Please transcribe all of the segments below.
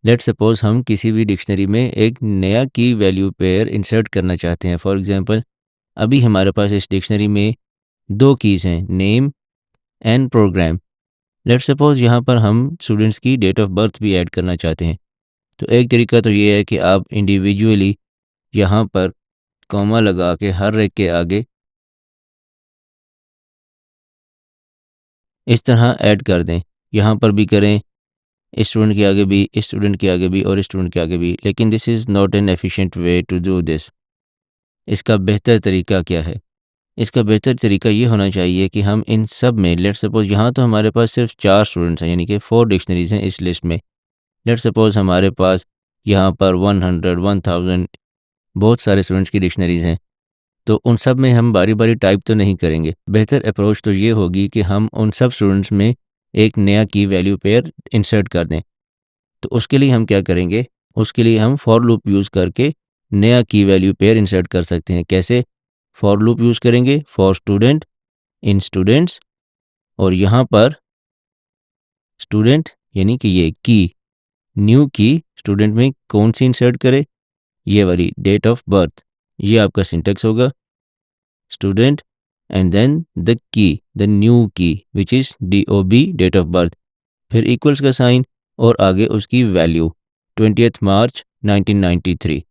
Let's suppose हम किसी भी डिक्शनरी में एक नया की वैल्यू पेयर इंसर्ट करना चाहते हैं। फॉर एग्जांपल, अभी हमारे पास इस डिक्शनरी में 2 कीज़ हैं, name and program. Let's suppose यहाँ पर हम स्टूडेंट्स की डेट ऑफ बर्थ भी ऐड करना चाहते हैं। तो एक तरीका तो ये है कि आप इंडिविजुअली यहाँ पर कॉमा लगा के हर एक के आगे इस तरह ऐड कर दें। यहाँ पर भी करें, इस स्टूडेंट के आगे भी, इस स्टूडेंट के आगे भी और इस स्टूडेंट के आगे भी। लेकिन this is not an efficient way to do this. इसका बेहतर तरीका क्या है? इसका बेहतर तरीका ये होना चाहिए कि हम इन सब में, लेट्स सपोज यहाँ तो हमारे पास सिर्फ 4 स्टूडेंट्स हैं, यानी कि 4 डिक्शनरीज़ हैं इस लिस्ट में। लेट्स सपोज हमारे पास यहाँ पर 100, 1000 बहुत सारे स्टूडेंट्स की डिक्शनरीज़ हैं। तो उन सब में हम बारी-बारी टाइप तो नहीं करेंगे। बेहतर अप्रोच तो ये होगी कि हम उन सब स्टूडेंट्स में एक नया की वैल्यू पेयर इंसर्ट कर दें। तो उसके लिए हम क्या करेंगे? उसके लिए हम फॉर लूप यूज़ करके नया की वैल्यू पेयर इंसर्ट कर सकते हैं। कैसे? फॉर लूप यूज़ करेंगे, फॉर स्टूडेंट इन स्टूडेंट्स, और यहाँ पर स्टूडेंट यानी कि ये की, न्यू की स्टूडेंट में कौन सी इंसर्ट करे? ये वाली, डेट ऑफ बर्थ। ये आपका सिंटेक्स होगा, student and then the key, the new key which is DOB, date of birth, फिर इक्वल्स का साइन और आगे उसकी वैल्यू 20th मार्च 1993।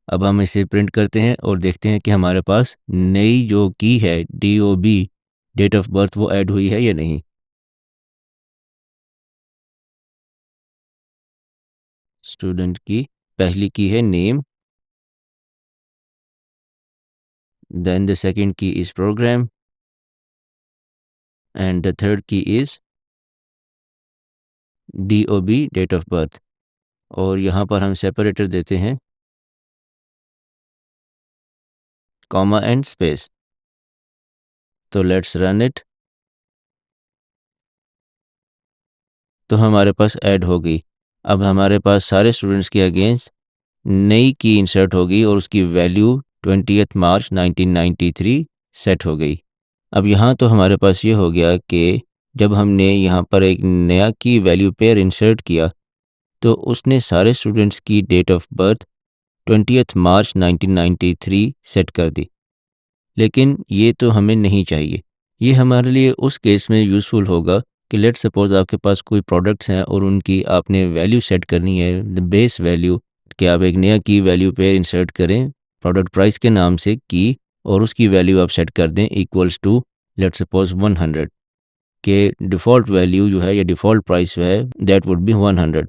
अब हम इसे प्रिंट करते हैं और देखते हैं कि हमारे पास नई जो की है DOB, डेट ऑफ बर्थ, वो ऐड हुई है या नहीं। स्टूडेंट की पहली की है name, then the second key is program and the third key is DOB, date of birth. और यहाँ पर हम सेपरेटर देते हैं, कॉमा एंड स्पेस। तो लेट्स रन इट। तो हमारे पास ऐड हो गई। अब हमारे पास सारे स्टूडेंट्स के अगेंस्ट नई की इंसर्ट होगी और उसकी वैल्यू 20th मार्च 1993 सेट हो गई। अब यहाँ तो हमारे पास ये हो गया कि जब हमने यहाँ पर एक नया की वैल्यू पेयर इंसर्ट किया तो उसने सारे स्टूडेंट्स की date of birth 20th March 1993 set कर दी। लेकिन ये तो हमें नहीं चाहिए। ये हमारे लिए उस केस में यूज़फुल होगा कि लेट्स सपोज़ आपके पास कोई प्रोडक्ट्स हैं और उनकी आपने वैल्यू सेट करनी है, द बेस वैल्यू, कि आप एक नया की वैल्यू पे इंसर्ट करें प्रोडक्ट प्राइस के नाम से की, और उसकी वैल्यू आप सेट कर दें इक्वल्स टू लेट्स सपोज़ 100, के डिफ़ॉल्ट वैल्यू जो है या डिफ़ॉल्ट प्राइस जो है दैट वुड बी 100।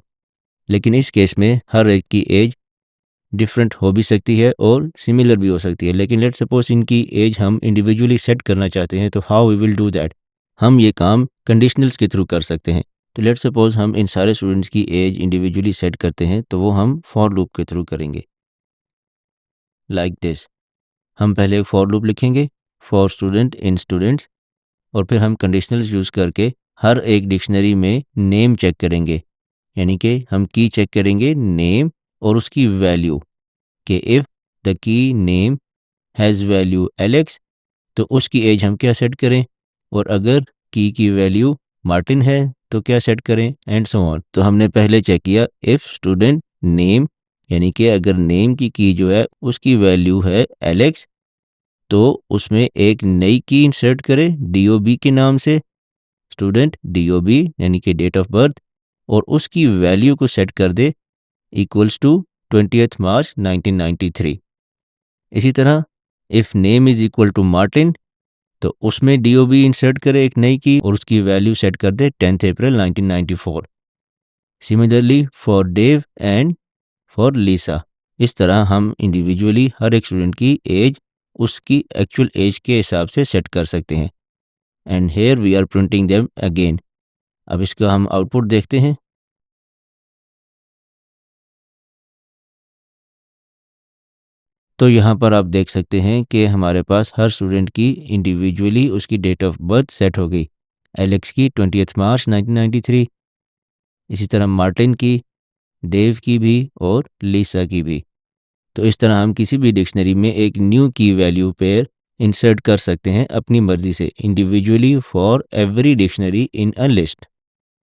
लेकिन इस केस में हर एक की एज डिफरेंट हो भी सकती है और सिमिलर भी हो सकती है। लेकिन लेट्स सपोज इनकी एज हम इंडिविजुअली सेट करना चाहते हैं, तो how we will do that? हम ये काम कंडीशनल्स के थ्रू कर सकते हैं। तो लेट्स सपोज हम इन सारे स्टूडेंट्स की एज इंडिविजुअली सेट करते हैं, तो वो हम फॉर लूप के थ्रू करेंगे लाइक दिस। हम पहले एक फॉर लूप लिखेंगे, फॉर स्टूडेंट इन स्टूडेंट्स, और फिर हम कंडीशनल्स यूज़ करके हर एक डिक्शनरी में नेम चेक करेंगे, यानी कि हम की चेक करेंगे नेम और उसकी वैल्यू, कि if the key name has value Alex तो उसकी एज हम क्या सेट करें, और अगर की वैल्यू मार्टिन है तो क्या सेट करें, एंड सो ऑन। तो हमने पहले चेक किया इफ़ स्टूडेंट नेम, यानी कि अगर नेम की जो है उसकी वैल्यू है एलेक्स, तो उसमें एक नई की इंसर्ट करें DOB के नाम से, स्टूडेंट DOB यानी कि डेट ऑफ बर्थ, और उसकी वैल्यू को सेट कर दे इक्वल्स टू 20th मार्च 1993। इसी तरह if name is equal to Martin, तो उसमें DOB इंसर्ट करे एक नई की और उसकी वैल्यू सेट कर दे 10th April 1994। Similarly for Dave and for Lisa. इस तरह हम इंडिविजुअली हर एक स्टूडेंट की एज उसकी एक्चुअल एज के हिसाब से सेट कर सकते हैं। And here we are printing them again. अब इसका हम आउटपुट देखते हैं। तो यहाँ पर आप देख सकते हैं कि हमारे पास हर स्टूडेंट की इंडिविजुअली उसकी डेट ऑफ बर्थ सेट हो गई। एलेक्स की 20th मार्च 1993, इसी तरह मार्टिन की, डेव की भी और लीसा की भी। तो इस तरह हम किसी भी डिक्शनरी में एक न्यू की वैल्यू पेयर इंसर्ट कर सकते हैं अपनी मर्ज़ी से, individually for every dictionary in a list.